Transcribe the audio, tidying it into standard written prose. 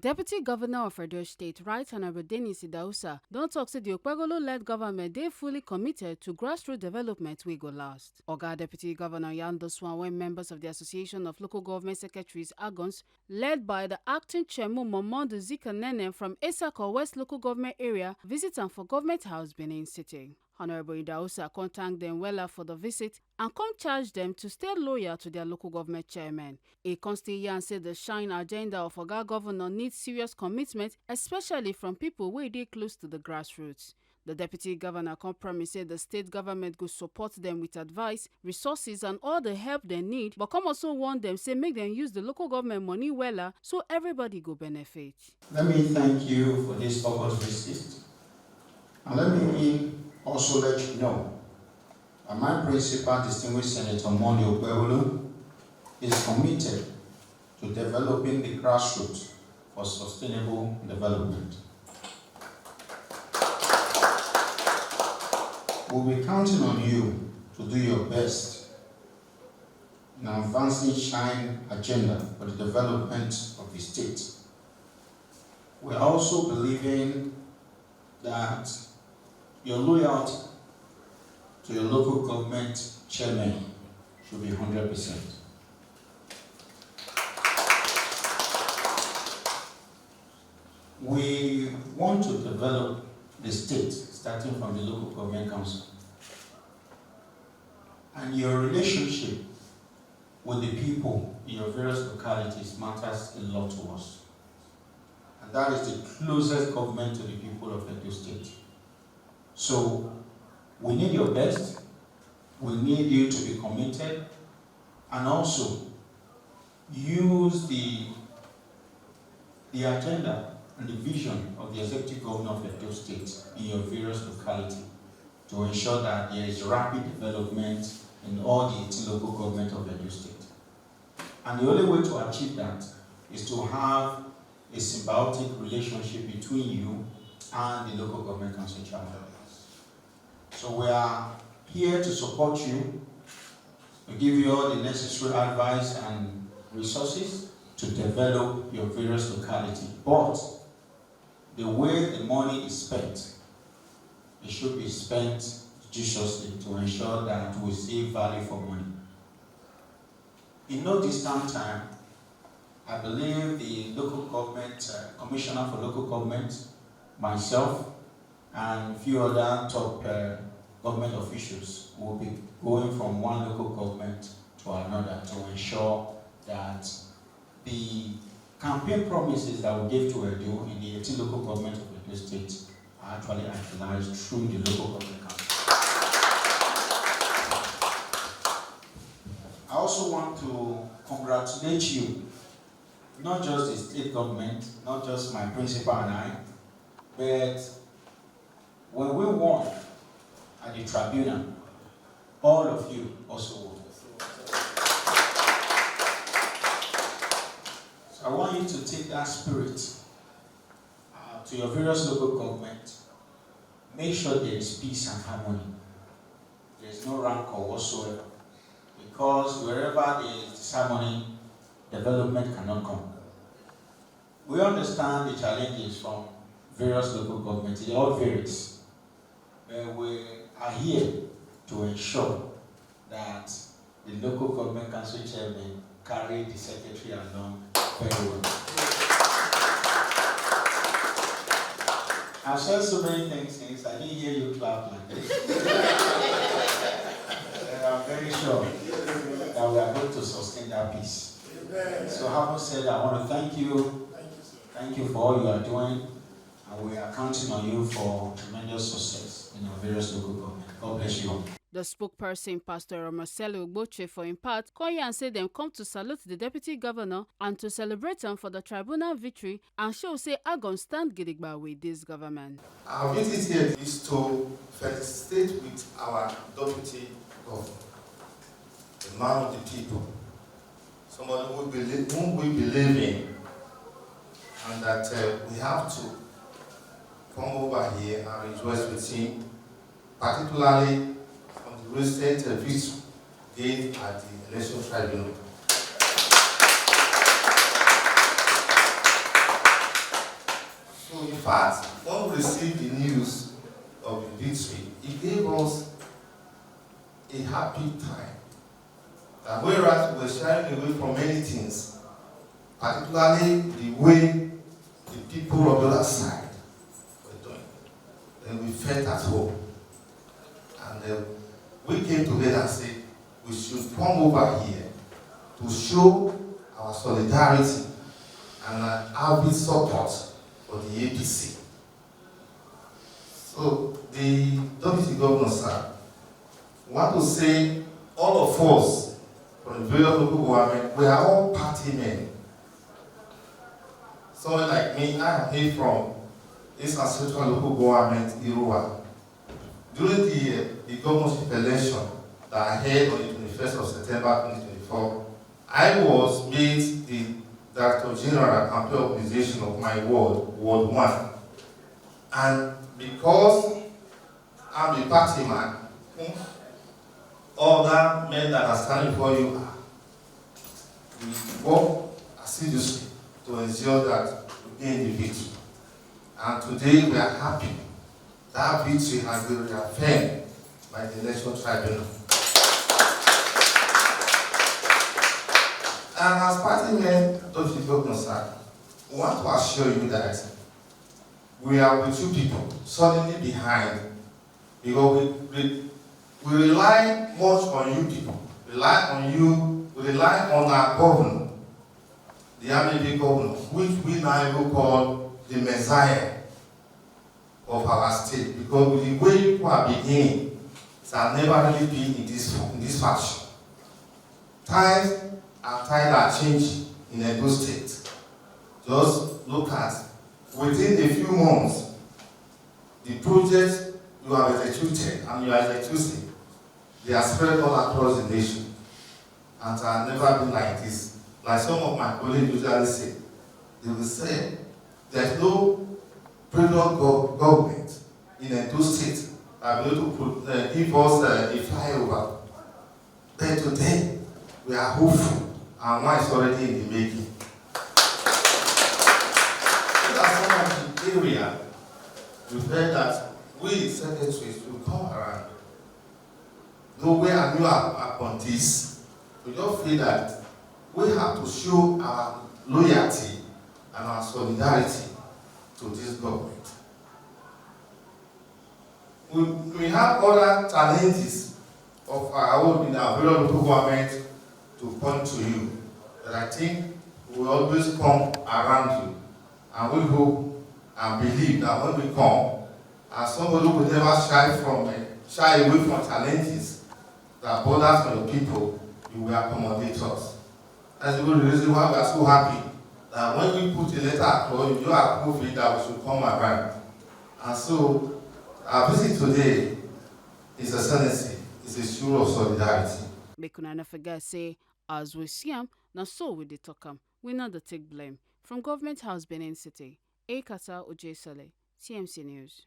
Deputy Governor of Edo State, Right Honorable Idahosa, don tok say the Okpebholo led government dey fully committed to grassroots development wey go last. Oga Deputy Governor yarn this one when members of the Association of Local Government Secretaries (AGONS), led by the acting chairman Momodu Zikanene from Esako West Local Government Area, visit am for Government House, Benin City. Honorable Idahosa come thank them wella for the visit and come charge them to stay loyal to their local government chairman. He come still yarn say the shine agenda of Oga Governor needs serious commitment, especially from people wey dey close to the grassroots. The Deputy Governor come promise say the state government go support them with advice, resources and all the help they need, but come also warn them say make them use the local government money wella so everybody go benefit. Let me thank you for this August visit, and let me also let you know that my principal, distinguished Senator Mondi Okpebholo, is committed to developing the grassroots for sustainable development. We'll be counting on you to do your best in advancing SHINE agenda for the development of the state. We're also believing that your loyalty to your local government chairman should be 100%. We want to develop the state starting from the local government council. And your relationship with the people in your various localities matters a lot to us. And that is the closest government to the people of Edo State. So we need your best, we need you to be committed, and also use the agenda and the vision of the Executive Governor of Edo State in your various localities to ensure that there is rapid development in all the 18 local governments of Edo State. And the only way to achieve that is to have a symbiotic relationship between you and the local government council chairman. So we are here to support you, to give you all the necessary advice and resources to develop your various localities. But the way the money is spent, it should be spent judiciously to ensure that we save value for money. In no distant time, I believe the local government, Commissioner for Local Government, myself, and a few other top government officials will be going from one local government to another to ensure that the campaign promises that we gave to Edo in the 18 local government of Edo State are actually actualized through the local government council. I also want to congratulate you, not just the state government, not just my principal and I, but when we won at the tribunal, all of you also won. So I want you to take that spirit to your various local governments. Make sure there is peace and harmony. There is no rancor whatsoever. Because wherever there is disharmony, development cannot come. We understand the challenges from various local governments. It all varies. But we are here to ensure that the local government council chairman carry the secretary along very well. I've said so many things since I didn't hear you clap like this. I'm very sure that we are going to sustain that peace. So having said that, I want to thank you. Thank you for all you are doing. And we are counting on you for tremendous success in our various local government. God bless you all. The spokesperson, Pastor Marcelo Ogboche, for in part, call and say them come to salute the Deputy Governor and to celebrate him for the tribunal victory and show say Agon stand gidigba with this government. Our visit here is to felicitate with our Deputy Governor, the man of the people, somebody whom we believe in, and that we have to come over here and rejoice with him, particularly on the recent victory gained at the election tribunal. fact, when we received the news of the victory, it gave us a happy time. That whereas we were shying away from many things, particularly the way the people of the other side were doing, then we felt at home. And we came together and said, we should come over here to show our solidarity and our support for the APC. So the Deputy Governor, sir, want to say all of us from the various local government, we are all party men. Someone like me, I am here from East and Central Local Government, Iruwa. During the governorship election that I held on the 21st of September 2024, I was made the Director General Campaign Organization of my ward, Ward 1. And because I'm a party man, other men that are standing for you, we work assiduously to ensure that we gain the victory. And today we are happy that victory has been reaffirmed by the Election Tribunal. And as party men, Deputy Governor, sir, we want to assure you that we are with you people, solidly behind, because we rely much on you people, rely on you, we rely on our governor, the Amity governor, which we now call the Messiah of our state, because with the way people are beginning, it has never really been in this fashion. Times and times are changing in Edo State. Just look at, within a few months, the projects you have executed and you are executing, they are spread all across the nation. And it has never been like this. Like some of my colleagues usually say, they will say, there's no previous government in Edo State that will be able to give us a flyover. But today, we are hopeful, and one is already in the making. These are some of the areas we felt that we secretaries will come around. Though we are new upon this, we just feel that we have to show our loyalty and our solidarity to this government. We have other challenges of our own in our very local government to point to you, but I think we will always come around you, and we hope and believe that when we come, as somebody who will never shy away from challenges that borders on the people, you will accommodate us. That's the reason why we are so happy that when we put a letter across, you approve it that we should come around. And so, our visit today is Excellency, is a show of solidarity. Make una no forget say, as we see am, na so we dey talk am. We not the take blame. From Government House, Benin City, Ekata Ojesele, TMC News.